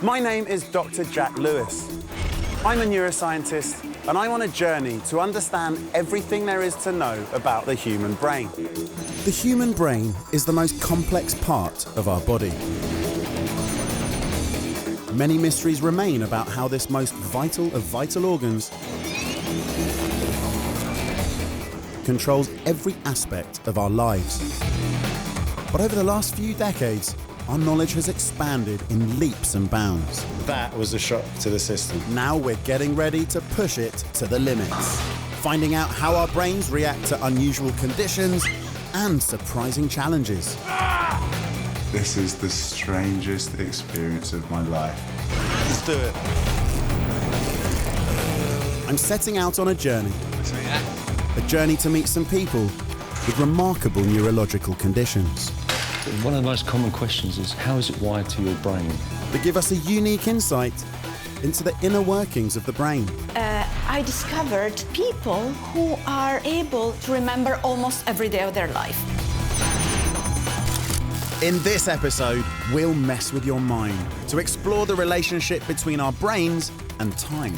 My name is Dr. Jack Lewis. I'm a neuroscientist, and I'm on a journey to understand everything there is to know about the human brain. The human brain is the most complex part of our body. Many mysteries remain about how this most vital of vital organs controls every aspect of our lives. But over the last few decades, our knowledge has expanded in leaps and bounds. That was a shock to the system. Now we're getting ready to push it to the limits, finding out how our brains react to unusual conditions and surprising challenges. This is the strangest experience of my life. Let's do it. I'm setting out on a journey. A journey to meet some people with remarkable neurological conditions. One of the most common questions is, how is it wired to your brain? That give us a unique insight into the inner workings of the brain. I discovered people who are able to remember almost every day of their life. In this episode, we'll mess with your mind to explore the relationship between our brains and time.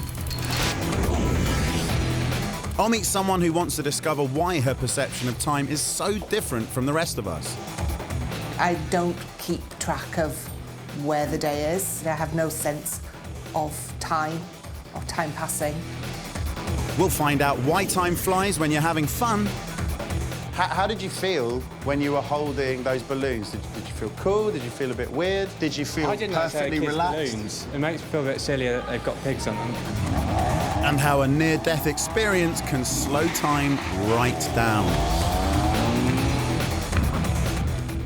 I'll meet someone who wants to discover why her perception of time is so different from the rest of us. I don't keep track of where the day is. I have no sense of time passing. We'll find out why time flies when you're having fun. How did you feel when you were holding those balloons? Did you feel cool? Did you feel a bit weird? Did you feel perfectly relaxed? Balloons. It makes me feel a bit silly that they've got pigs on them. And how a near-death experience can slow time right down.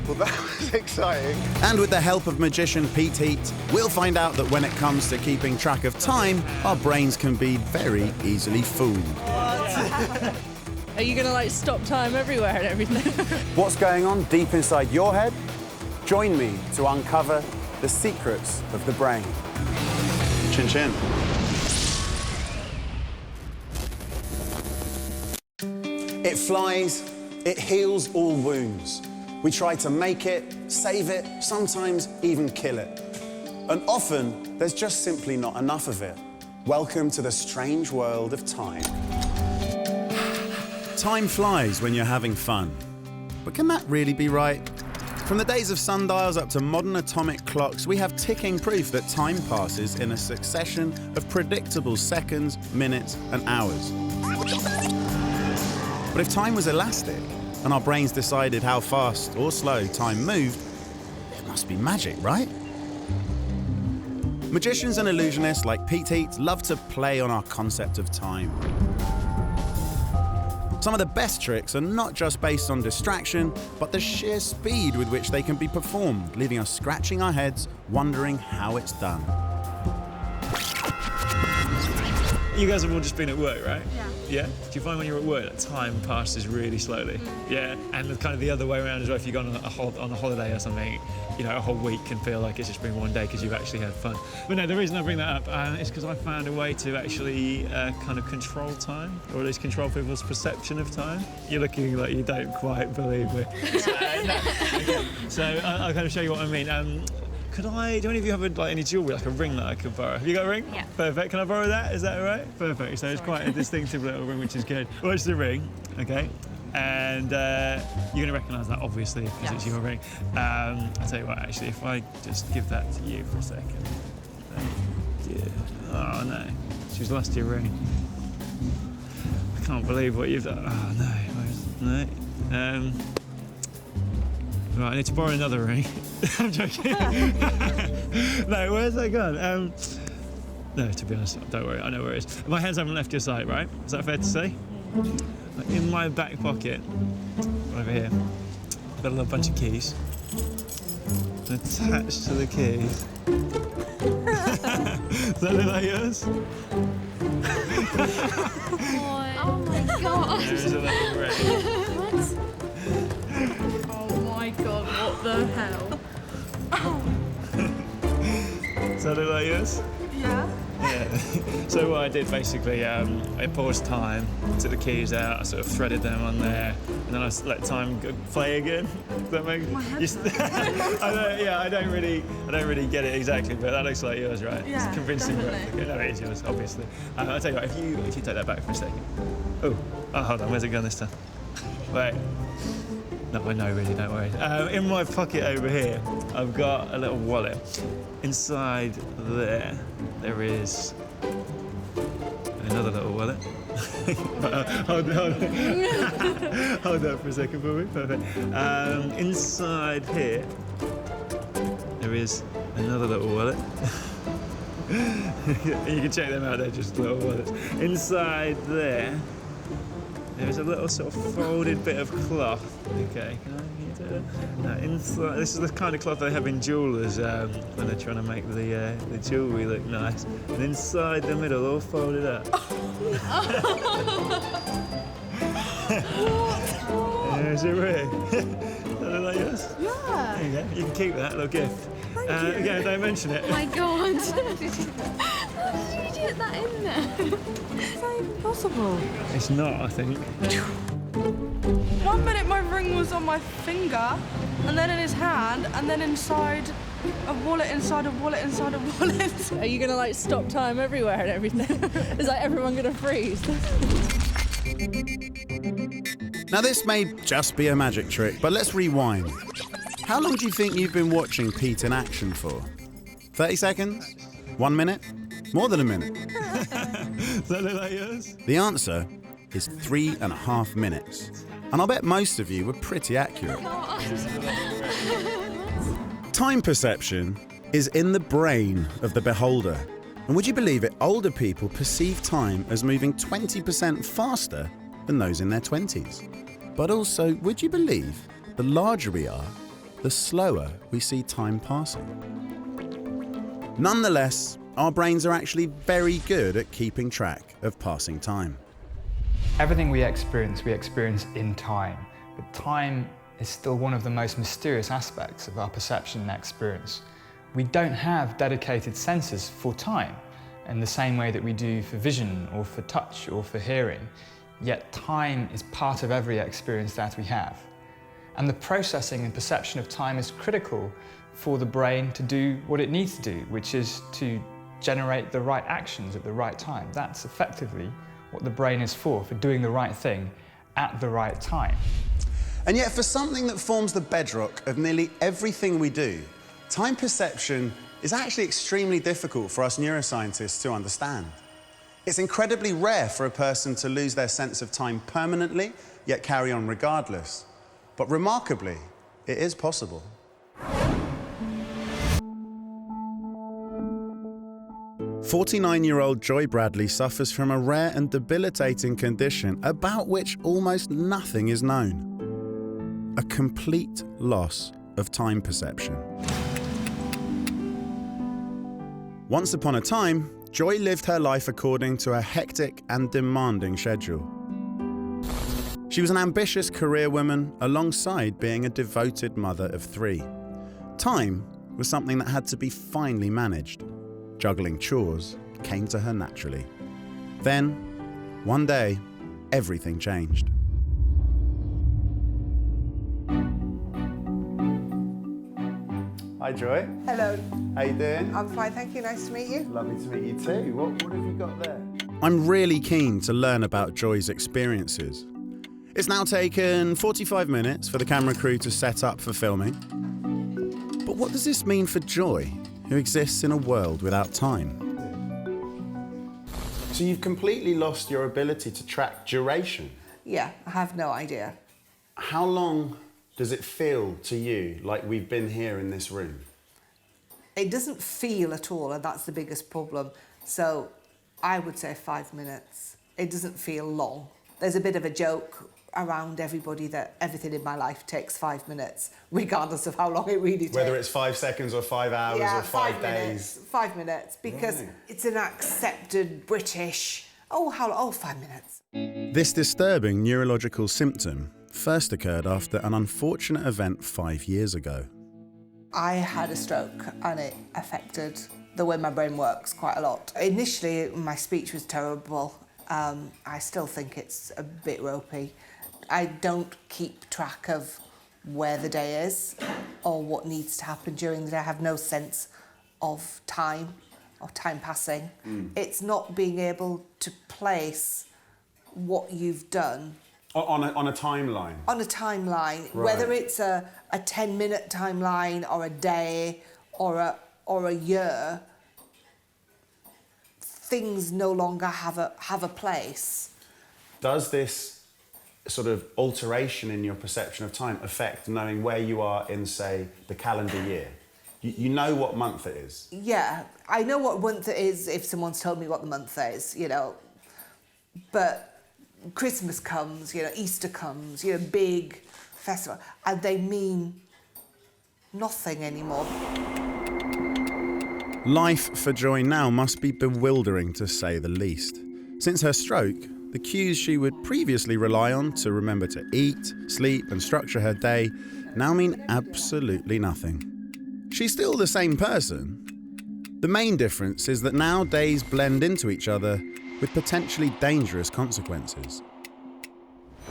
Well, that was exciting. And with the help of magician Pete Heat, we'll find out that when it comes to keeping track of time, our brains can be very easily fooled. Are you going to, like, stop time everywhere and everything? What's going on deep inside your head? Join me to uncover the secrets of the brain. Chin chin. It flies, it heals all wounds. We try to make it, save it, sometimes even kill it. And often, there's just simply not enough of it. Welcome to the strange world of time. Time flies when you're having fun. But can that really be right? From the days of sundials up to modern atomic clocks, we have ticking proof that time passes in a succession of predictable seconds, minutes, and hours. But if time was elastic, and our brains decided how fast or slow time moved, it must be magic, right? Magicians and illusionists like Pete Heat love to play on our concept of time. Some of the best tricks are not just based on distraction, but the sheer speed with which they can be performed, leaving us scratching our heads, wondering how it's done. You guys have all just been at work, right? Yeah. Yeah? Do you find when you're at work that time passes really slowly? Yeah. And kind of the other way around as well, if you go on a holiday or something, you know, a whole week can feel like it's just been one day because you've actually had fun. But no, the reason I bring that up is because I found a way to actually kind of control time, or at least control people's perception of time. You're looking like you don't quite believe me. So I'll kind of show you what I mean. Do any of you have any jewellery, like a ring that I could borrow? Have you got a ring? Yeah. Perfect. Can I borrow that? Is that all right? Perfect. So it's quite a distinctive little ring, which is good. Well, it's the ring, okay? And you're going to recognise that, obviously, because it's your ring. I'll tell you what, actually, if I just give that to you for a second. Thank you. Oh, no. She's lost your ring. I can't believe what you've done. Oh, no. No. Right, I need to borrow another ring. I'm joking. No, where's that gone? No, to be honest, don't worry, I know where it is. My hands haven't left your side, right? Is that fair to say? In my back pocket, over here, I've got a little bunch of keys. Attached to the keys. Does that look like yours? Oh my God. There's a little ring. Oh my God, what the hell? Does that look like yours? Yeah. Yeah. So what I did basically, I paused time, took the keys out, I sort of threaded them on there, and then I let time play again. Does that make sense? I don't really get it exactly, but that looks like yours, right? Yeah, it's convincing. definitely. No, it is yours, obviously. I'll tell you what, if you take that back for a second. Oh, hold on, where's it gone this time? Wait. No, I know, really, don't worry. In my pocket over here, I've got a little wallet. Inside there is another little wallet. Hold on. Hold on for a second for me. Perfect. Inside here, there is another little wallet. You can check them out, they're just little wallets. Inside there is a little sort of folded bit of cloth. Okay, can you do that? Inside, this is the kind of cloth they have in jewellers when they're trying to make the jewellery look nice. And inside the middle, all folded up. Is it really? Does that look like yours? Yeah. There you go. You can keep that little gift. Thank you. Again, don't mention it. Oh my God. How did you get that in there? Is that even possible? It's not, I think. 1 minute my ring was on my finger, and then in his hand, and then inside a wallet, inside a wallet, inside a wallet. Are you gonna like stop time everywhere and everything? Is like everyone gonna freeze? Now this may just be a magic trick, but let's rewind. How long do you think you've been watching Pete in action for? 30 seconds? 1 minute? More than a minute? Does that look like yours? The answer is 3.5 minutes. And I'll bet most of you were pretty accurate. Time perception is in the brain of the beholder. And would you believe it, older people perceive time as moving 20% faster than those in their 20s. But also, would you believe, the larger we are, the slower we see time passing. Nonetheless, our brains are actually very good at keeping track of passing time. Everything we experience in time, but time is still one of the most mysterious aspects of our perception and experience. We don't have dedicated sensors for time in the same way that we do for vision or for touch or for hearing, yet time is part of every experience that we have. And the processing and perception of time is critical for the brain to do what it needs to do, which is to generate the right actions at the right time. That's effectively what the brain is for doing the right thing at the right time. And yet for something that forms the bedrock of nearly everything we do, time perception is actually extremely difficult for us neuroscientists to understand. It's incredibly rare for a person to lose their sense of time permanently, yet carry on regardless. But remarkably, it is possible. "49-year-old Joy Bradley suffers from a rare and debilitating condition about which almost nothing is known. A complete loss of time perception. Once upon a time, Joy lived her life according to a hectic and demanding schedule. She was an ambitious career woman alongside being a devoted mother of 3. Time was something that had to be finely managed. Juggling chores came to her naturally. Then, one day, everything changed. Hi, Joy. Hello. How you doing? I'm fine, thank you. Nice to meet you. Lovely to meet you too. What have you got there? I'm really keen to learn about Joy's experiences. It's now taken 45 minutes for the camera crew to set up for filming. But what does this mean for Joy, who exists in a world without time? So you've completely lost your ability to track duration. Yeah, I have no idea. How long does it feel to you like we've been here in this room? It doesn't feel at all, and that's the biggest problem. So I would say 5 minutes. It doesn't feel long. There's a bit of a joke around everybody that everything in my life takes 5 minutes, regardless of how long it really takes. Whether it's 5 seconds or 5 hours or 5 days. 5 minutes, because it's an accepted British, 5 minutes. This disturbing neurological symptom first occurred after an unfortunate event 5 years ago. I had a stroke and it affected the way my brain works quite a lot. Initially, my speech was terrible. I still think it's a bit ropey. I don't keep track of where the day is or what needs to happen during the day. I have no sense of time or time passing. It's not being able to place what you've done On a timeline? on a timeline, Right. whether it's a 10-minute timeline or a day or a year. Things no longer have a place. Does this sort of alteration in your perception of time affect knowing where you are in, say, the calendar year? You know what month it is? Yeah, I know what month it is if someone's told me what the month is, you know. But Christmas comes, you know, Easter comes, you know, big festival, and they mean nothing anymore. Life for Joy now must be bewildering, to say the least. Since her stroke, the cues she would previously rely on to remember to eat, sleep and structure her day now mean absolutely nothing. She's still the same person. The main difference is that now days blend into each other with potentially dangerous consequences.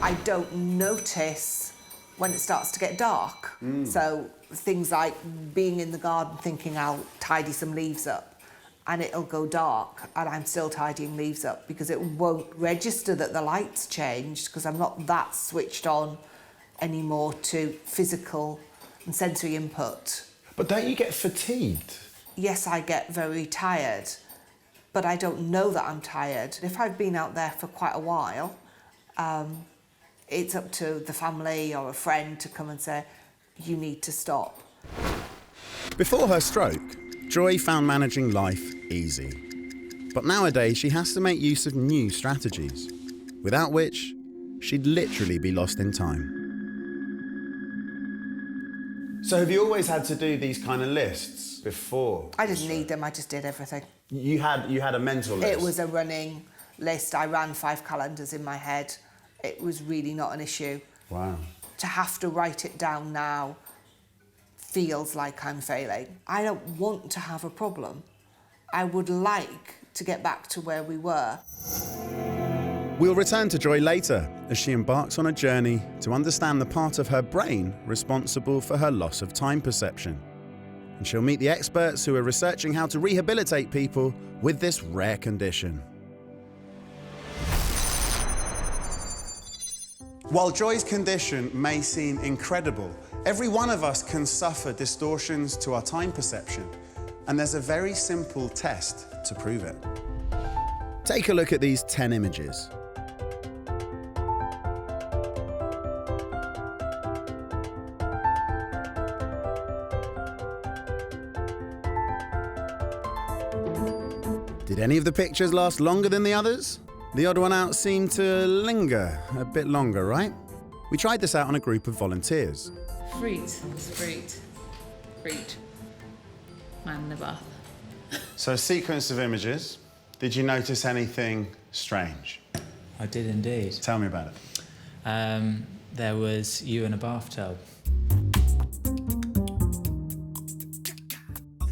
I don't notice when it starts to get dark. So things like being in the garden thinking I'll tidy some leaves up and it'll go dark and I'm still tidying leaves up because it won't register that the light's changed because I'm not that switched on anymore to physical and sensory input. But don't you get fatigued? Yes, I get very tired, but I don't know that I'm tired. If I've been out there for quite a while, it's up to the family or a friend to come and say, you need to stop. Before her stroke, Joy found managing life easy. But nowadays she has to make use of new strategies, without which she'd literally be lost in time. So have you always had to do these kind of lists before? I didn't need them, I just did everything. You had a mental list? It was a running list. I ran 5 calendars in my head. It was really not an issue. Wow. To have to write it down now feels like I'm failing. I don't want to have a problem. I would like to get back to where we were. We'll return to Joy later as she embarks on a journey to understand the part of her brain responsible for her loss of time perception. And she'll meet the experts who are researching how to rehabilitate people with this rare condition. While Joy's condition may seem incredible, every one of us can suffer distortions to our time perception, and there's a very simple test to prove it. Take a look at these 10 images. Did any of the pictures last longer than the others? The odd one out seemed to linger a bit longer, right? We tried this out on a group of volunteers. Fruit, man in the bath. So a sequence of images. Did you notice anything strange? I did indeed. Tell me about it. There was you in a bathtub.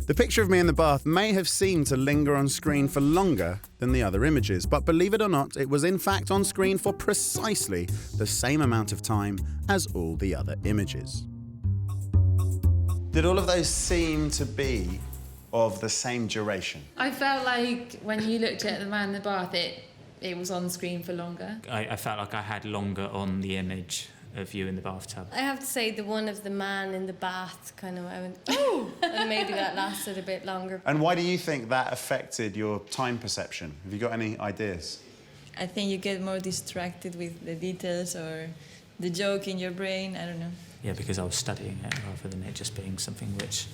The picture of me in the bath may have seemed to linger on screen for longer than the other images, but believe it or not, it was in fact on screen for precisely the same amount of time as all the other images. Did all of those seem to be of the same duration? I felt like when you looked at the man in the bath, it was on screen for longer. I felt like I had longer on the image of you in the bathtub. I have to say the one of the man in the bath kind of, I went, oh, and maybe that lasted a bit longer. And why do you think that affected your time perception? Have you got any ideas? I think you get more distracted with the details or the joke in your brain, I don't know. Yeah, because I was studying it rather than it just being something which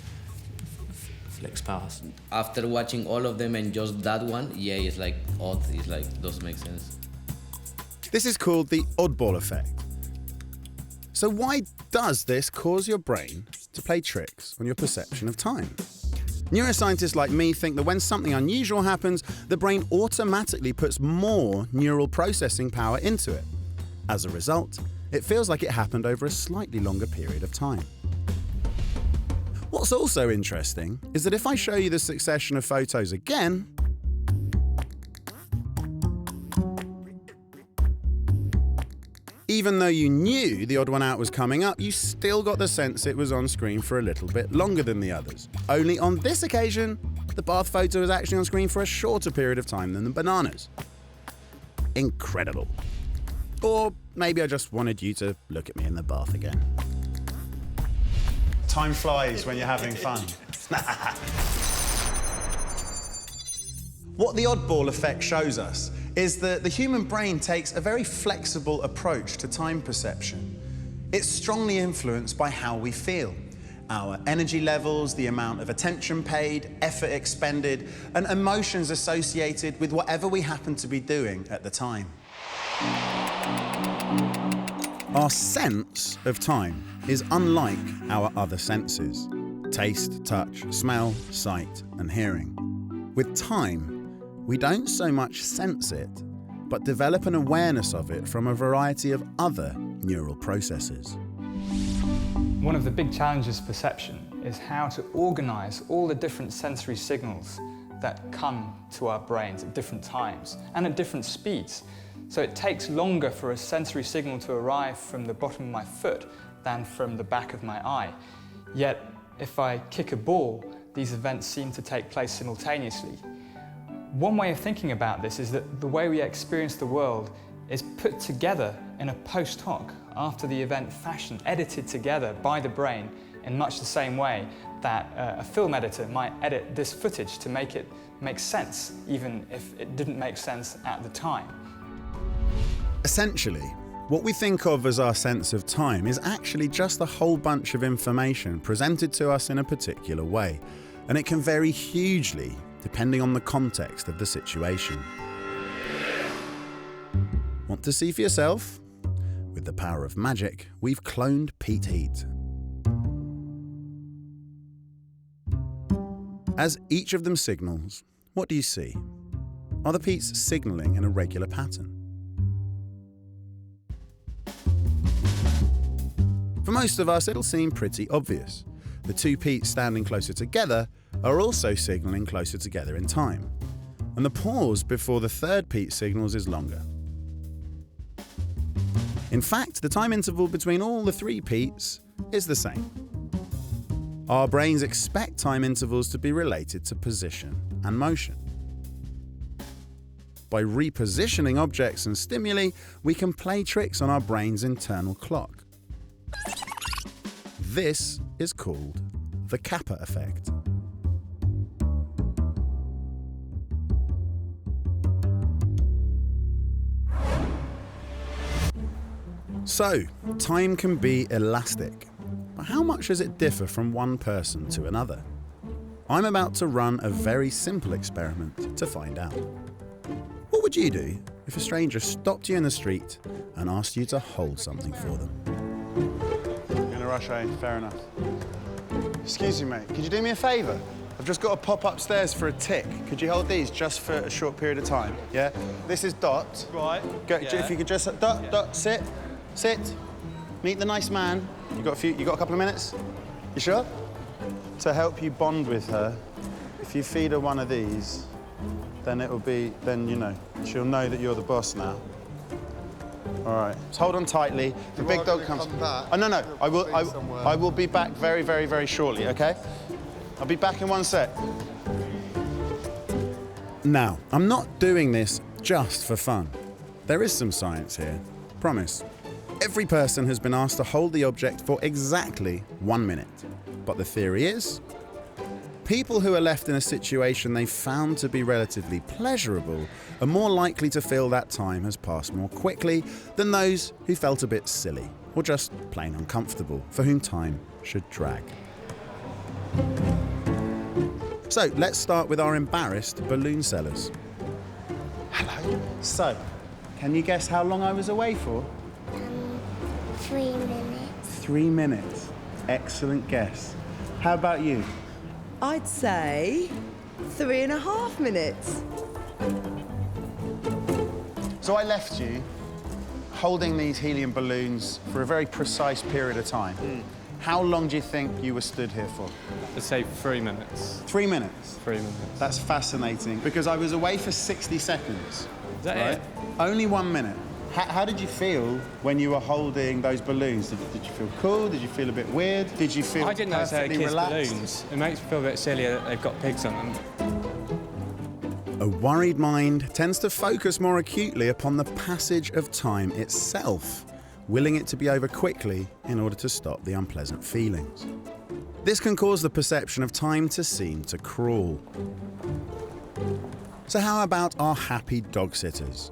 flicks past. After watching all of them and just that one, yeah, it's like odd, it's like, doesn't make sense. This is called the oddball effect. So why does this cause your brain to play tricks on your perception of time? Neuroscientists like me think that when something unusual happens, the brain automatically puts more neural processing power into it. As a result, it feels like it happened over a slightly longer period of time. What's also interesting is that if I show you the succession of photos again, even though you knew the odd one out was coming up, you still got the sense it was on screen for a little bit longer than the others. Only on this occasion, the bath photo was actually on screen for a shorter period of time than the bananas. Incredible. Or maybe I just wanted you to look at me in the bath again. Time flies when you're having fun. What the oddball effect shows us is that the human brain takes a very flexible approach to time perception. It's strongly influenced by how we feel. Our energy levels, the amount of attention paid, effort expended, and emotions associated with whatever we happen to be doing at the time. Our sense of time is unlike our other senses: taste, touch, smell, sight, and hearing. With time, we don't so much sense it, but develop an awareness of it from a variety of other neural processes. One of the big challenges of perception is how to organise all the different sensory signals that come to our brains at different times and at different speeds. So it takes longer for a sensory signal to arrive from the bottom of my foot than from the back of my eye. Yet, if I kick a ball, these events seem to take place simultaneously. One way of thinking about this is that the way we experience the world is put together in a post hoc, after the event fashion, edited together by the brain in much the same way that a film editor might edit this footage to make it make sense, even if it didn't make sense at the time. Essentially, what we think of as our sense of time is actually just a whole bunch of information presented to us in a particular way, and it can vary hugely depending on the context of the situation. Want to see for yourself? With the power of magic, we've cloned Pete Heat. As each of them signals, what do you see? Are the Petes signalling in a regular pattern? For most of us, it'll seem pretty obvious. The two Petes standing closer together are also signalling closer together in time, and the pause before the third Pete signals is longer. In fact, the time interval between all the three Petes is the same. Our brains expect time intervals to be related to position and motion. By repositioning objects and stimuli, we can play tricks on our brain's internal clock. This is called the Kappa effect. So, time can be elastic, but how much does it differ from one person to another? I'm about to run a very simple experiment to find out. What would you do if a stranger stopped you in the street and asked you to hold something for them? You're gonna rush, eh? Fair enough. Excuse me, mate, could you do me a favour? I've just got to pop upstairs for a tick. Could you hold these just for a short period of time? Yeah? This is Dot. Right. Go, yeah. If you could just, Dot, yeah. Dot, sit. Sit. Meet the nice man. You got a couple of minutes? You sure? To help you bond with her, if you feed her one of these, then you know, she'll know that you're the boss now. All right. Just hold on tightly. The big dog comes. Oh, no. I will be back very, very, very shortly, okay? I'll be back in one sec. Now, I'm not doing this just for fun. There is some science here. Promise. Every person has been asked to hold the object for exactly 1 minute. But the theory is, people who are left in a situation they found to be relatively pleasurable are more likely to feel that time has passed more quickly than those who felt a bit silly or just plain uncomfortable, for whom time should drag. So let's start with our embarrassed balloon sellers. Hello. So, can you guess how long I was away for? 3 minutes. 3 minutes. Excellent guess. How about you? I'd say 3.5 minutes. So I left you holding these helium balloons for a very precise period of time. How long do you think you were stood here for? I'd say 3 minutes. 3 minutes? 3 minutes. That's fascinating, because I was away for 60 seconds. Is that right? it? Only 1 minute. How did you feel when you were holding those balloons? Did you feel cool? Did you feel a bit weird? Did you feel I didn't know they had perfectly kids' relaxed? balloons. It makes me feel a bit silly that they've got pigs on them. A worried mind tends to focus more acutely upon the passage of time itself, willing it to be over quickly in order to stop the unpleasant feelings. This can cause the perception of time to seem to crawl. So how about our happy dog sitters?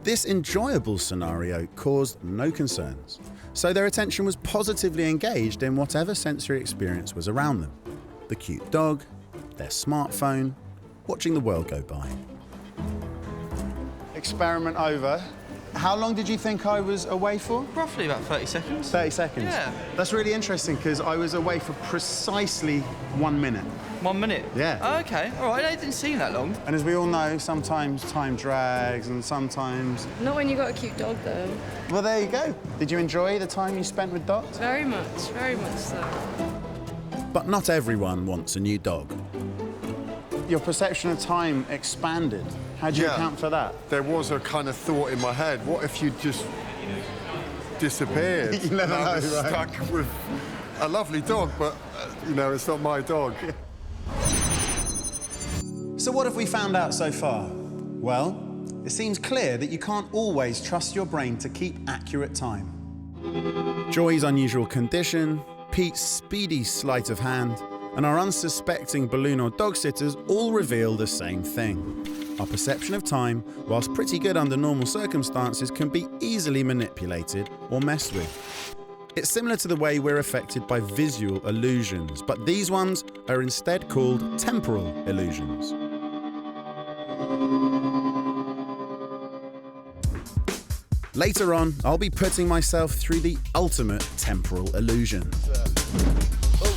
This enjoyable scenario caused no concerns, so their attention was positively engaged in whatever sensory experience was around them. The cute dog, their smartphone, watching the world go by. Experiment over. How long did you think I was away for? Roughly about 30 seconds. 30 seconds? Yeah. That's really interesting, because I was away for precisely 1 minute. 1 minute? Yeah. Oh, okay, all right, it didn't seem that long. And as we all know, sometimes time drags and sometimes... Not when you got a cute dog, though. Well, there you go. Did you enjoy the time you spent with dogs? Very much so. But not everyone wants a new dog. Your perception of time expanded. How do you account for that? There was a kind of thought in my head, what if you just disappeared? You never and I know, was right? stuck with a lovely dog, but, you know, it's not my dog. So what have we found out so far? Well, it seems clear that you can't always trust your brain to keep accurate time. Joy's unusual condition, Pete's speedy sleight of hand, and our unsuspecting balloon or dog sitters all reveal the same thing. Our perception of time, whilst pretty good under normal circumstances, can be easily manipulated or messed with. It's similar to the way we're affected by visual illusions, but these ones are instead called temporal illusions. Later on, I'll be putting myself through the ultimate temporal illusion.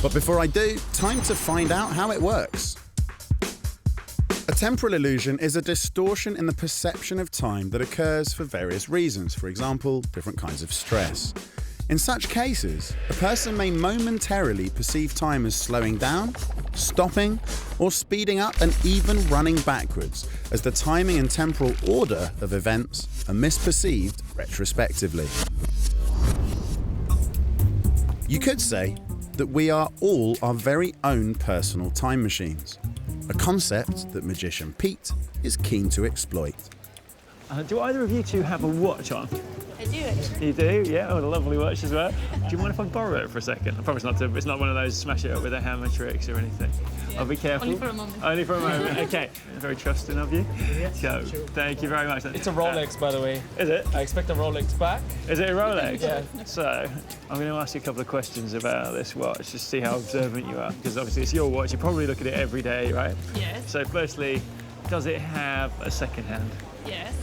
But before I do, time to find out how it works. A temporal illusion is a distortion in the perception of time that occurs for various reasons, for example, different kinds of stress. In such cases, a person may momentarily perceive time as slowing down, stopping, or speeding up and even running backwards, as the timing and temporal order of events are misperceived retrospectively. You could say that we are all our very own personal time machines, a concept that magician Pete is keen to exploit. Do either of you two have a watch on? I do, actually. You do? Yeah, oh, a lovely watch as well. Do you mind if I borrow it for a second? I promise not to, but it's not one of those smash it up with a hammer tricks or anything. I'll be careful. Only for a moment. Only for a moment, okay. Very trusting of you. So, thank you very much. It's a Rolex, by the way. Is it? I expect a Rolex back. Is it a Rolex? Yeah. So, I'm going to ask you a couple of questions about this watch, just to see how observant you are, because obviously it's your watch, you probably look at it every day, right? Yes. So so does it have a second hand? Yes.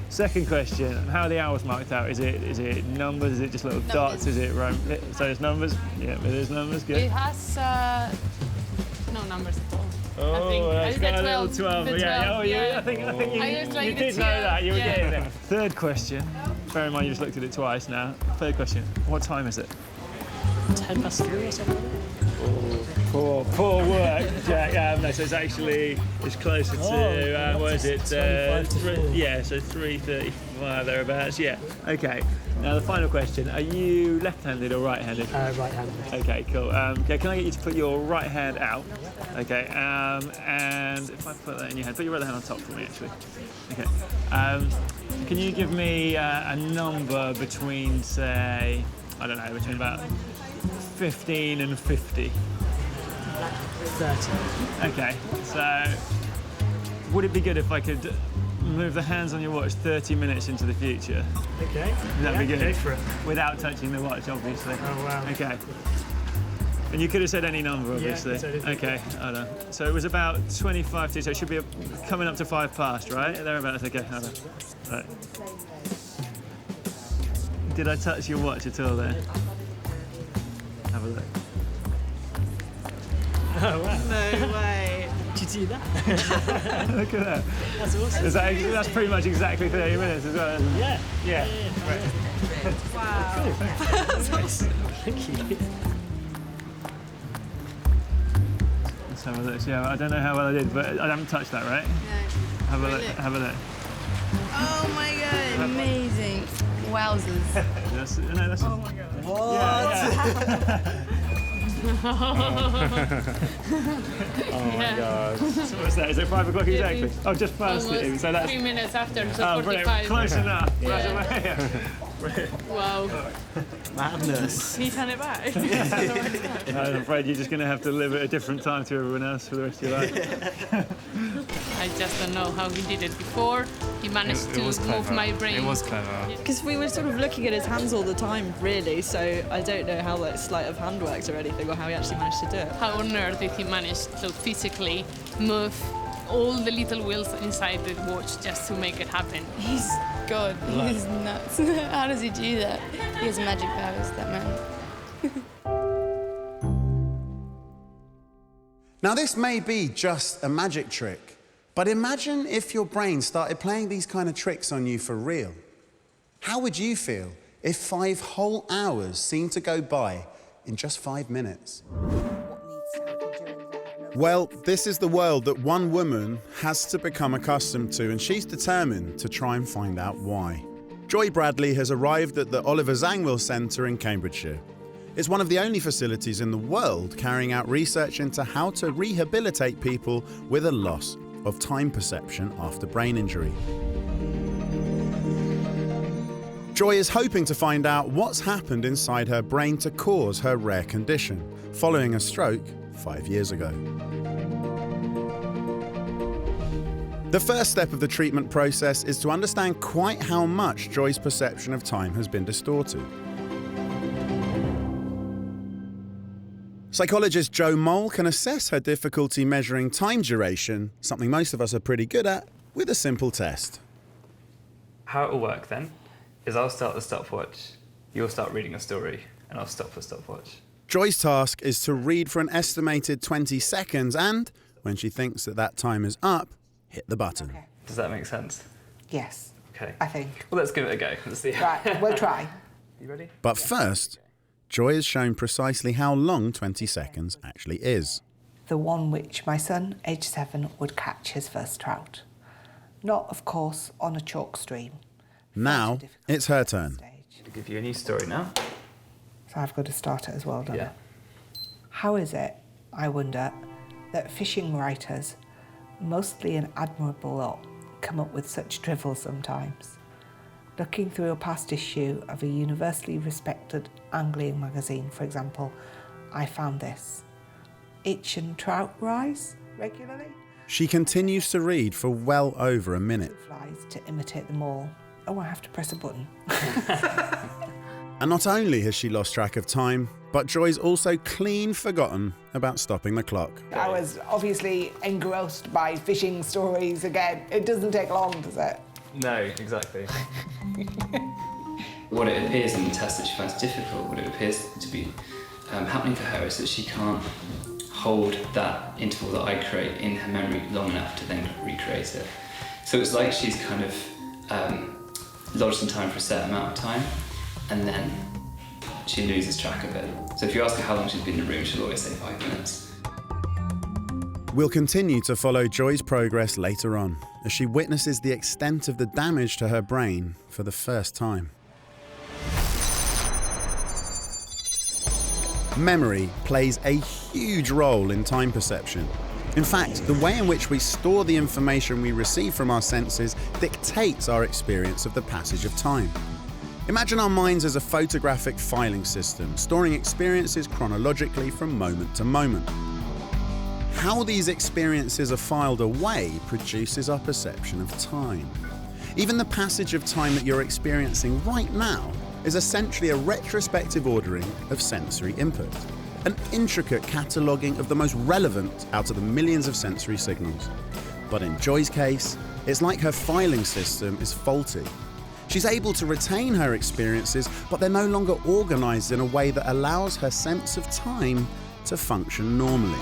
Second question, how are the hours marked out? Is it numbers? Is it just little dots? Is it round? So it's numbers? Yeah, it is numbers, good. It has no numbers at all. Oh, I think. that's got a little 12. 12. The Yeah, 12, oh, yeah. I think you like did the know 12, that. You were yeah. getting there. Third question, bear in mind you just looked at it twice now. Third question, what time is it? 10 past 3 or something. Poor work, Jack. No, so it's closer to, what is it? 3:35, thereabouts, yeah. Okay, now the final question, are you left-handed or right-handed? Right-handed. Okay, cool. Okay, can I get you to put your right hand out? Okay, and if I put that in your hand, put your other hand on top for me, actually. Okay. Can you give me a number between, say, I don't know, between about 15 and 50? 30. Okay, so would it be good if I could move the hands on your watch 30 minutes into the future? Okay. That'd be good. Go for it. Without touching the watch, obviously. Oh, wow. Okay. And you could have said any number, obviously. Yeah, I could say anything. Okay, hold on. So it was about 25 to, so it should be coming up to 5 past, right? Thereabouts, okay, hold on. Right. Did I touch your watch at all there? Have a look. Oh, wow. No way. Did you see that? Look at that. That's awesome. That's pretty much exactly 30 minutes as well, isn't it? Yeah. Yeah. Right. Wow. Thank you. have a look. Yeah, I don't know how well I did, but I haven't touched that, right? No. Have a look. Have a look. Oh my god, amazing. Wowzers. That's oh my god. What? Yeah. Oh my God. So what's that? Is it 5 o'clock exactly? Oh, just past Almost it. So that's 3 minutes after, so oh, 45. Close enough. Yeah. Wow. Madness. Can you turn it back? I'm afraid you're just going to have to live at a different time to everyone else for the rest of your life. I just don't know how he did it before. He managed to move my brain. It was clever. Because we were sort of looking at his hands all the time, really, so I don't know how like sleight of hand works or anything, or how he actually managed to do it. How on earth did he manage to physically move all the little wheels inside the watch just to make it happen? He's God. He's nuts. How does he do that? He has magic powers, that man. Now, this may be just a magic trick, but imagine if your brain started playing these kind of tricks on you for real. How would you feel if 5 whole hours seemed to go by in just 5 minutes? Well, this is the world that one woman has to become accustomed to, and she's determined to try and find out why. Joy Bradley has arrived at the Oliver Zangwill Centre in Cambridgeshire. It's one of the only facilities in the world carrying out research into how to rehabilitate people with a loss of time perception after brain injury. Joy is hoping to find out what's happened inside her brain to cause her rare condition, following a stroke 5 years ago. The first step of the treatment process is to understand quite how much Joy's perception of time has been distorted. Psychologist Jo Mole can assess her difficulty measuring time duration, something most of us are pretty good at, with a simple test. How it will work then is I'll start the stopwatch, you'll start reading a story, and I'll stop the stopwatch. Joy's task is to read for an estimated 20 seconds and, when she thinks that time is up, hit the button. Okay. Does that make sense? Yes. Okay. I think. Well, let's give it a go. Let's see. Right, we'll try. You ready? But first, Joy has shown precisely how long 20 seconds actually is. The one which my son, aged 7, would catch his first trout. Not, of course, on a chalk stream. Now, it's her turn. I'll give you a new story now. So I've got to start it as well, don't I? Yeah. How is it, I wonder, that fishing writers, mostly an admirable lot, come up with such drivel sometimes? Looking through a past issue of a universally respected angling magazine, for example, I found this. Itch and trout rise regularly? She continues to read for well over a minute. Flies to imitate them all. Oh, I have to press a button. And not only has she lost track of time, but Joy's also clean forgotten about stopping the clock. I was obviously engrossed by fishing stories again. It doesn't take long, does it? No, exactly. What it appears in the test that she finds difficult, what it appears to be happening for her is that she can't hold that interval that I create in her memory long enough to then recreate it. So it's like she's kind of lodged in time for a certain amount of time, and then she loses track of it. So if you ask her how long she's been in the room, she'll always say 5 minutes. We'll continue to follow Joy's progress later on, as she witnesses the extent of the damage to her brain for the first time. Memory plays a huge role in time perception. In fact, the way in which we store the information we receive from our senses dictates our experience of the passage of time. Imagine our minds as a photographic filing system, storing experiences chronologically from moment to moment. How these experiences are filed away produces our perception of time. Even the passage of time that you're experiencing right now is essentially a retrospective ordering of sensory input, an intricate cataloguing of the most relevant out of the millions of sensory signals. But in Joy's case, it's like her filing system is faulty. She's able to retain her experiences, but they're no longer organised in a way that allows her sense of time to function normally.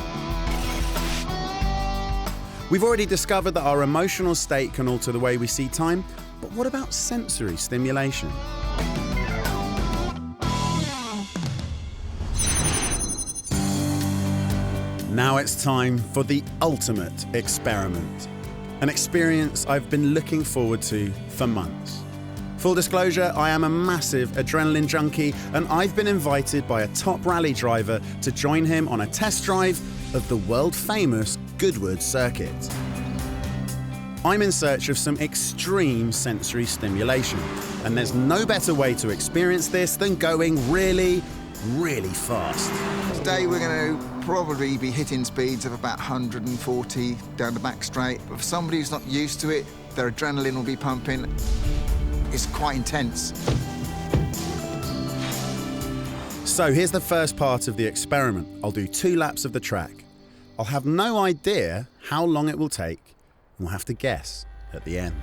We've already discovered that our emotional state can alter the way we see time, but what about sensory stimulation? Now it's time for the ultimate experiment. An experience I've been looking forward to for months. Full disclosure, I am a massive adrenaline junkie, and I've been invited by a top rally driver to join him on a test drive of the world-famous Goodwood circuit. I'm in search of some extreme sensory stimulation, and there's no better way to experience this than going really, really fast. Today we're going to probably be hitting speeds of about 140 down the back straight. But for somebody who's not used to it, their adrenaline will be pumping. It's quite intense. So here's the first part of the experiment. I'll do 2 laps of the track. I'll have no idea how long it will take, and we'll have to guess at the end.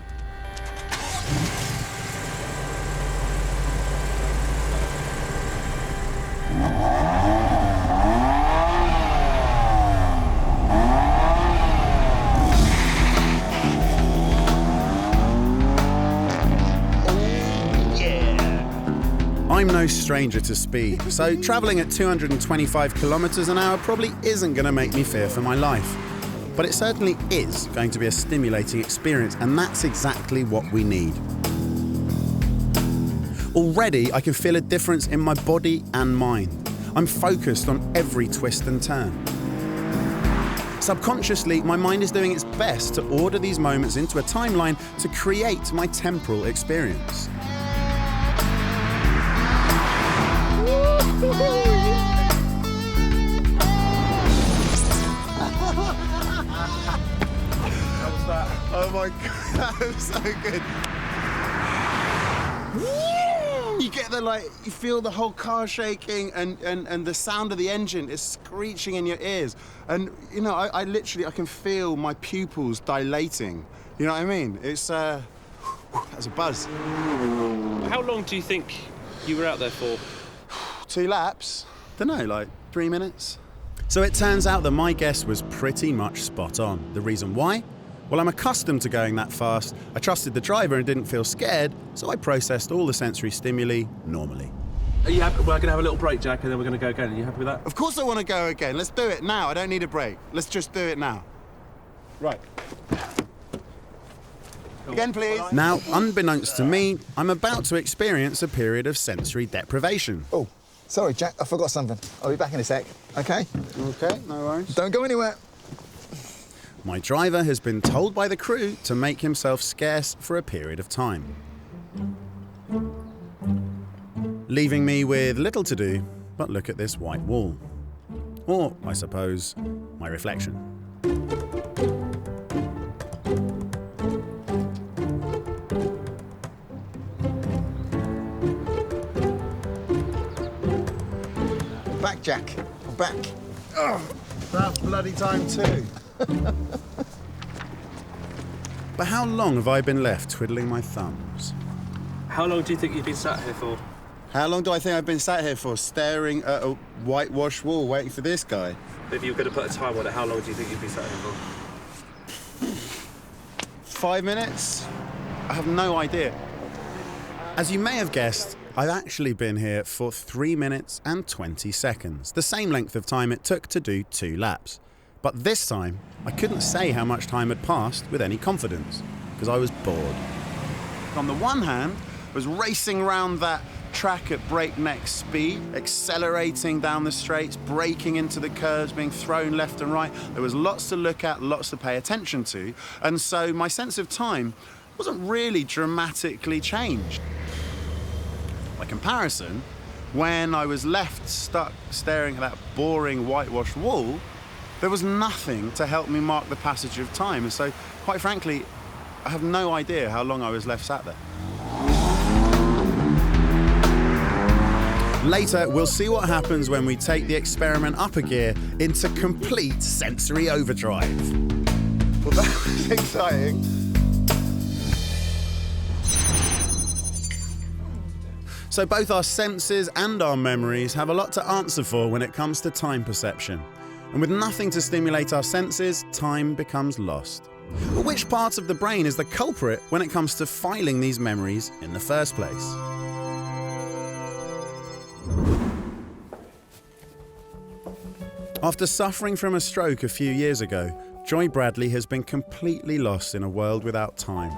I'm no stranger to speed, so travelling at 225 kilometres an hour probably isn't going to make me fear for my life. But it certainly is going to be a stimulating experience, and that's exactly what we need. Already, I can feel a difference in my body and mind. I'm focused on every twist and turn. Subconsciously, my mind is doing its best to order these moments into a timeline to create my temporal experience. Oh my God, that was so good. You get you feel the whole car shaking, and the sound of the engine is screeching in your ears. And, you know, I literally can feel my pupils dilating. You know what I mean? It's, that's a buzz. How long do you think you were out there for? 2 laps? Dunno, like 3 minutes. So it turns out that my guess was pretty much spot on. The reason why? Well, I'm accustomed to going that fast. I trusted the driver and didn't feel scared, so I processed all the sensory stimuli normally. Are you happy? We're going to have a little break, Jack, and then we're going to go again. Are you happy with that? Of course I want to go again. Let's do it now. I don't need a break. Let's just do it now. Right. Again, please. Now, unbeknownst to me, I'm about to experience a period of sensory deprivation. Oh, sorry, Jack, I forgot something. I'll be back in a sec, OK? OK, no worries. Don't go anywhere. My driver has been told by the crew to make himself scarce for a period of time, leaving me with little to do but look at this white wall. Or, I suppose, my reflection. I'm back, Jack. I'm back. Oh, that bloody time too. But how long have I been left twiddling my thumbs? How long do you think you've been sat here for? How long do I think I've been sat here for, staring at a whitewashed wall, waiting for this guy? If you were going to put a time on it, how long do you think you've been sat here for? 5 minutes? I have no idea. As you may have guessed, I've actually been here for 3 minutes and 20 seconds, the same length of time it took to do 2 laps. But this time, I couldn't say how much time had passed with any confidence, because I was bored. On the one hand, I was racing around that track at breakneck speed, accelerating down the straights, braking into the curves, being thrown left and right. There was lots to look at, lots to pay attention to, and so my sense of time wasn't really dramatically changed. By comparison, when I was left stuck staring at that boring whitewashed wall, there was nothing to help me mark the passage of time, and so, quite frankly, I have no idea how long I was left sat there. Later, we'll see what happens when we take the experiment up a gear into complete sensory overdrive. Well, that was exciting. So both our senses and our memories have a lot to answer for when it comes to time perception. And with nothing to stimulate our senses, time becomes lost. But which part of the brain is the culprit when it comes to filing these memories in the first place? After suffering from a stroke a few years ago, Joy Bradley has been completely lost in a world without time.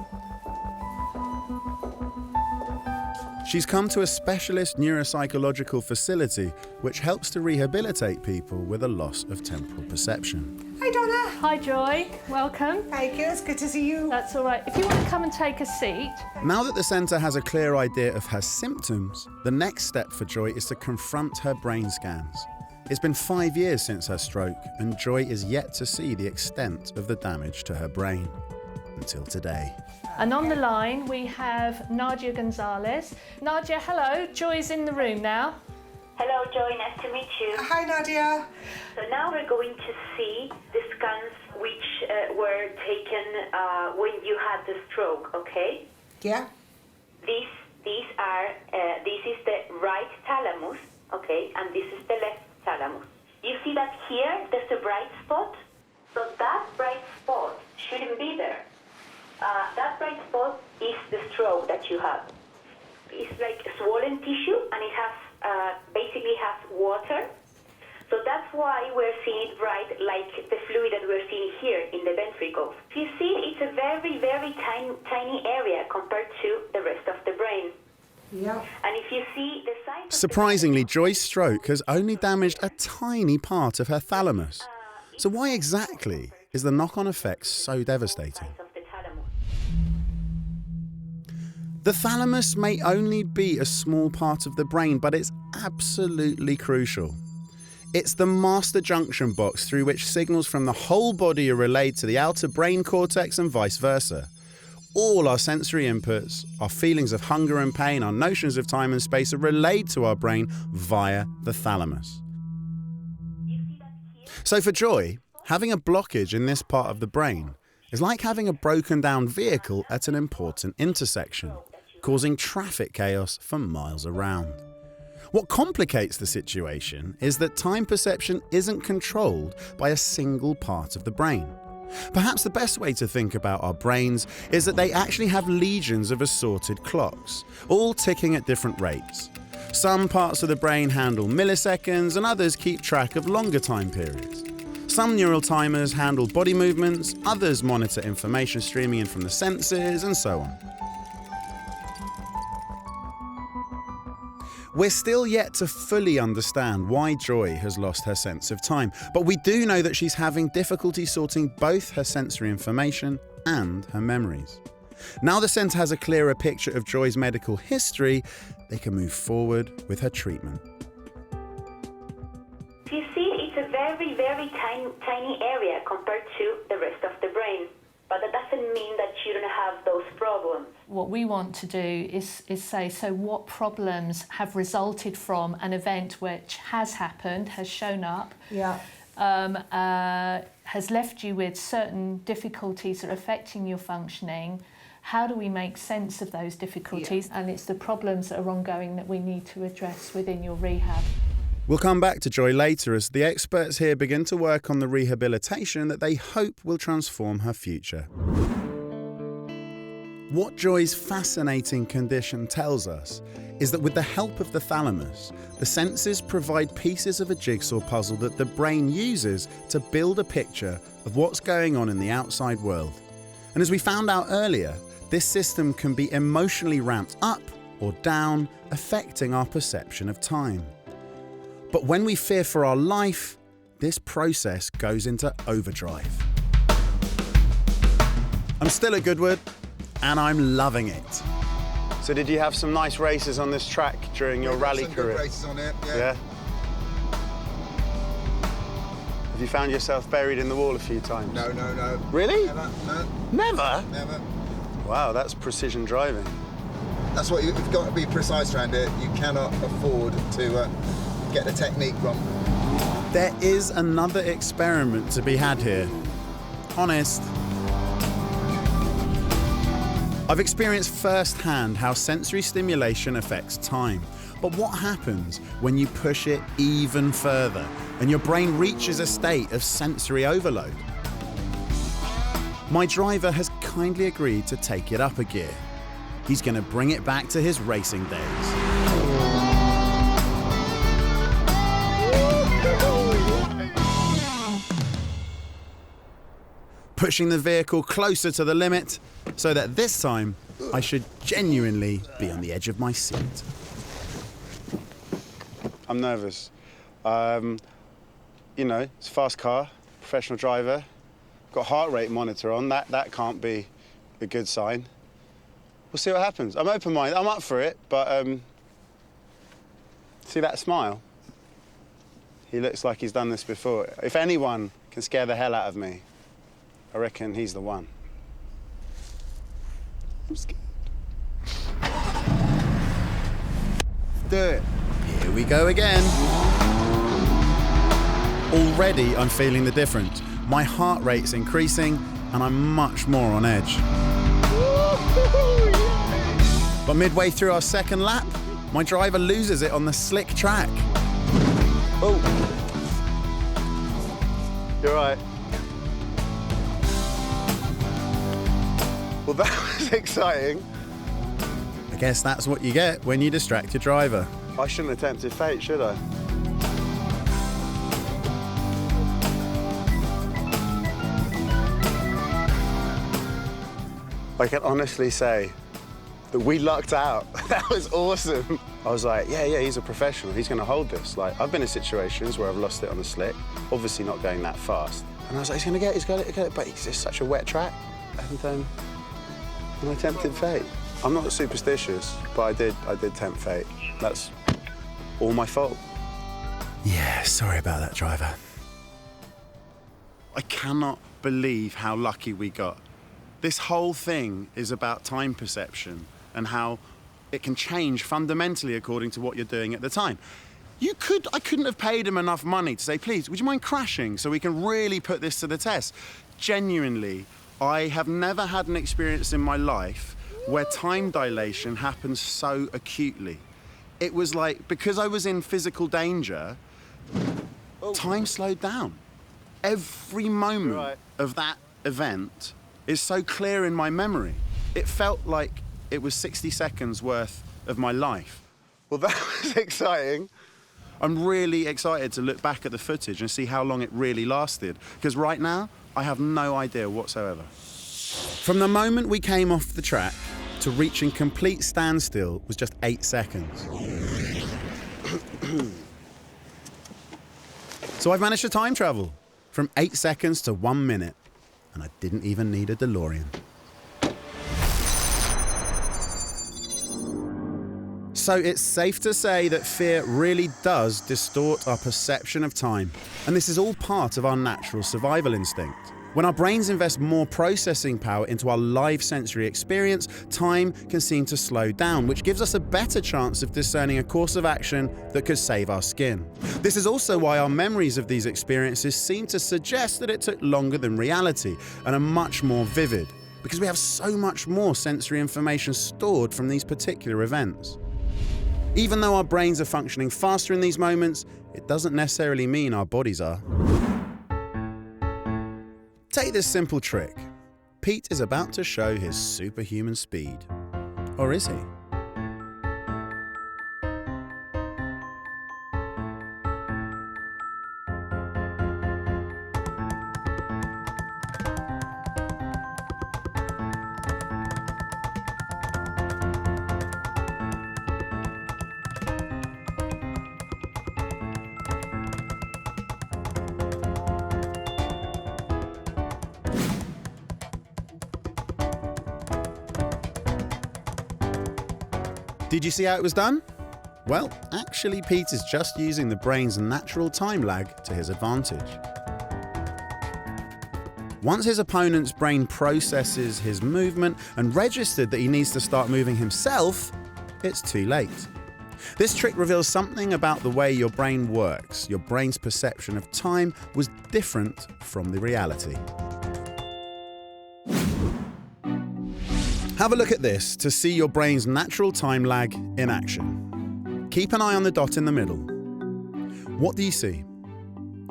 She's come to a specialist neuropsychological facility which helps to rehabilitate people with a loss of temporal perception. Hi, Donna. Hi, Joy. Welcome. Thank you. It's good to see you. That's all right. If you want to come and take a seat. Now that the centre has a clear idea of her symptoms, the next step for Joy is to confront her brain scans. It's been 5 years since her stroke, and Joy is yet to see the extent of the damage to her brain. Until today. And on the line, we have Nadia Gonzalez. Nadia, hello. Joy's in the room now. Hello, Joy. Nice to meet you. Hi, Nadia. So now we're going to see the scans which were taken when you had the stroke, okay? Yeah. This is the right thalamus, okay, and this is the left thalamus. You see that here, there's a bright spot? So that bright spot shouldn't be there. That bright spot is the stroke that you have. It's like a swollen tissue, and it has basically has water. So that's why we're seeing it bright, like the fluid that we're seeing here in the ventricles. You see, it's a very, very tiny area compared to the rest of the brain. Yeah. And if you see the size. Surprisingly, Joy's stroke has only damaged a tiny part of her thalamus. So why exactly is the knock-on effect so devastating? The thalamus may only be a small part of the brain, but it's absolutely crucial. It's the master junction box through which signals from the whole body are relayed to the outer brain cortex and vice versa. All our sensory inputs, our feelings of hunger and pain, our notions of time and space are relayed to our brain via the thalamus. So for Joy, having a blockage in this part of the brain is like having a broken down vehicle at an important intersection, causing traffic chaos for miles around. What complicates the situation is that time perception isn't controlled by a single part of the brain. Perhaps the best way to think about our brains is that they actually have legions of assorted clocks, all ticking at different rates. Some parts of the brain handle milliseconds and others keep track of longer time periods. Some neural timers handle body movements, others monitor information streaming in from the senses, and so on. We're still yet to fully understand why Joy has lost her sense of time, but we do know that she's having difficulty sorting both her sensory information and her memories. Now the centre has a clearer picture of Joy's medical history, they can move forward with her treatment. You see, it's a very, very tiny area compared to the rest of the brain. But that doesn't mean that you don't have those problems. What we want to do is say, so what problems have resulted from an event which has happened, has shown up, has left you with certain difficulties that are affecting your functioning. How do we make sense of those difficulties? And it's the problems that are ongoing that we need to address within your rehab. We'll come back to Joy later as the experts here begin to work on the rehabilitation that they hope will transform her future. What Joy's fascinating condition tells us is that with the help of the thalamus, the senses provide pieces of a jigsaw puzzle that the brain uses to build a picture of what's going on in the outside world. And as we found out earlier, this system can be emotionally ramped up or down, affecting our perception of time. But when we fear for our life, this process goes into overdrive. I'm still at Goodwood, and I'm loving it. So did you have some nice races on this track during your rally career? Good races on it, Yeah? Have you found yourself buried in the wall a few times? No. Really? Never, no. Never? Never. Wow, that's precision driving. That's what you've got to be precise around it. You cannot afford to get the technique wrong. There is another experiment to be had here. Honest. I've experienced firsthand how sensory stimulation affects time. But what happens when you push it even further and your brain reaches a state of sensory overload? My driver has kindly agreed to take it up a gear. He's going to bring it back to his racing days. pushing the vehicle closer to the limit so that this time I should genuinely be on the edge of my seat. I'm nervous. You know, it's a fast car, professional driver, got heart rate monitor on. That can't be a good sign. We'll see what happens. I'm open-minded. I'm up for it, but see that smile? He looks like he's done this before. If anyone can scare the hell out of me, I reckon he's the one. I'm scared. Do it. Here we go again. Already I'm feeling the difference. My heart rate's increasing and I'm much more on edge. But midway through our second lap, my driver loses it on the slick track. Oh. You're right. Well, that was exciting. I guess that's what you get when you distract your driver. I shouldn't have tempted fate, should I? I can honestly say that we lucked out. That was awesome. I was like, yeah, he's a professional. He's going to hold this. Like, I've been in situations where I've lost it on the slick, obviously not going that fast. And I was like, he's got it, but it's just such a wet track. And I tempted fate. I'm not superstitious, but I did tempt fate. That's all my fault. Yeah, sorry about that, driver. I cannot believe how lucky we got. This whole thing is about time perception and how it can change fundamentally according to what you're doing at the time. I couldn't have paid him enough money to say, please, would you mind crashing so we can really put this to the test? Genuinely, I have never had an experience in my life where time dilation happens so acutely. It was like, because I was in physical danger, time slowed down. Every moment of that event is so clear in my memory. It felt like it was 60 seconds worth of my life. Well, that was exciting. I'm really excited to look back at the footage and see how long it really lasted, because right now, I have no idea whatsoever. From the moment we came off the track to reaching complete standstill was just 8 seconds. So I've managed to time travel from 8 seconds to 1 minute, and I didn't even need a DeLorean. So it's safe to say that fear really does distort our perception of time. And this is all part of our natural survival instinct. When our brains invest more processing power into our live sensory experience, time can seem to slow down, which gives us a better chance of discerning a course of action that could save our skin. This is also why our memories of these experiences seem to suggest that it took longer than reality and are much more vivid, because we have so much more sensory information stored from these particular events. Even though our brains are functioning faster in these moments, it doesn't necessarily mean our bodies are. Take this simple trick. Pete is about to show his superhuman speed. Or is he? Did you see how it was done? Well, actually, Pete is just using the brain's natural time lag to his advantage. Once his opponent's brain processes his movement and registered that he needs to start moving himself, it's too late. This trick reveals something about the way your brain works. Your brain's perception of time was different from the reality. Have a look at this to see your brain's natural time lag in action. Keep an eye on the dot in the middle. What do you see?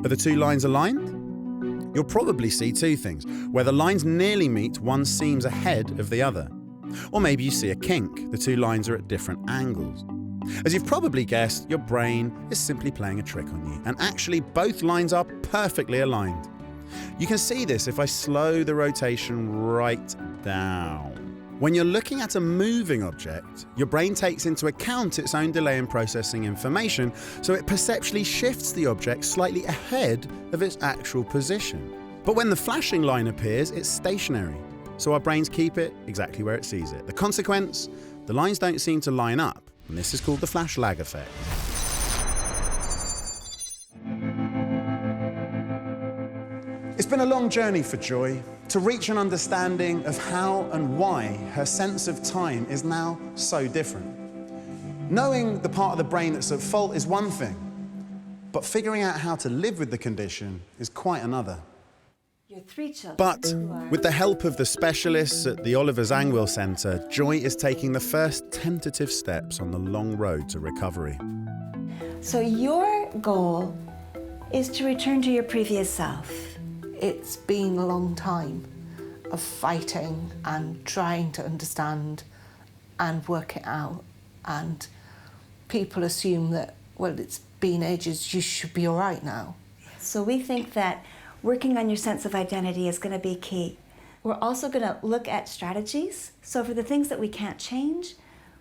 Are the two lines aligned? You'll probably see two things. Where the lines nearly meet, one seems ahead of the other. Or maybe you see a kink. The two lines are at different angles. As you've probably guessed, your brain is simply playing a trick on you. And actually, both lines are perfectly aligned. You can see this if I slow the rotation right down. When you're looking at a moving object, your brain takes into account its own delay in processing information, so it perceptually shifts the object slightly ahead of its actual position. But when the flashing line appears, it's stationary, so our brains keep it exactly where it sees it. The consequence? The lines don't seem to line up, and this is called the flash lag effect. It's been a long journey for Joy to reach an understanding of how and why her sense of time is now so different. Knowing the part of the brain that's at fault is one thing, but figuring out how to live with the condition is quite another. Your 3 children. But with the help of the specialists at the Oliver Zangwill Centre, Joy is taking the first tentative steps on the long road to recovery. So your goal is to return to your previous self. It's been a long time of fighting and trying to understand and work it out. And people assume that, well, it's been ages, you should be all right now. So we think that working on your sense of identity is going to be key. We're also going to look at strategies. So for the things that we can't change,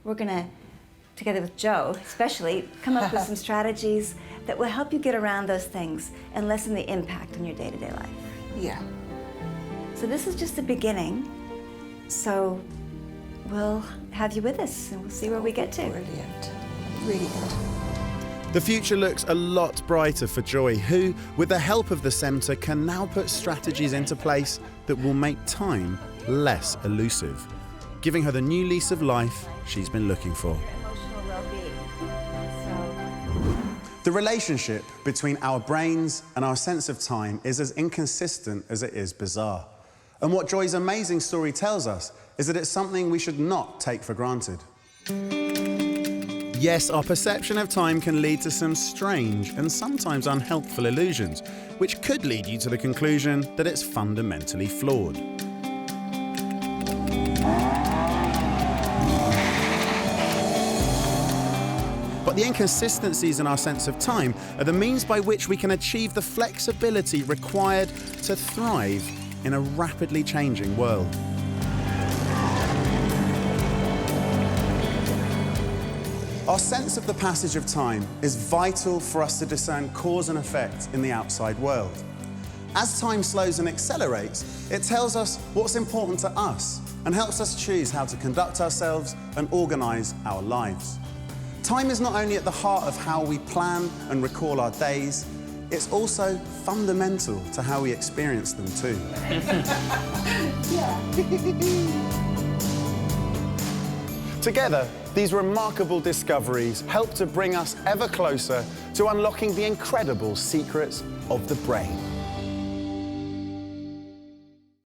we're going to, together with Joe especially, come up with some strategies that will help you get around those things and lessen the impact on your day-to-day life. Yeah. So this is just the beginning. So we'll have you with us and we'll see where we get to. Brilliant. Really good. The future looks a lot brighter for Joy, who, with the help of the centre, can now put strategies into place that will make time less elusive, giving her the new lease of life she's been looking for. Emotional well-being. The relationship between our brains and our sense of time is as inconsistent as it is bizarre. And what Joy's amazing story tells us is that it's something we should not take for granted. Yes, our perception of time can lead to some strange and sometimes unhelpful illusions, which could lead you to the conclusion that it's fundamentally flawed. But the inconsistencies in our sense of time are the means by which we can achieve the flexibility required to thrive in a rapidly changing world. Our sense of the passage of time is vital for us to discern cause and effect in the outside world. As time slows and accelerates, it tells us what's important to us and helps us choose how to conduct ourselves and organise our lives. Time is not only at the heart of how we plan and recall our days, it's also fundamental to how we experience them too. Together, these remarkable discoveries help to bring us ever closer to unlocking the incredible secrets of the brain.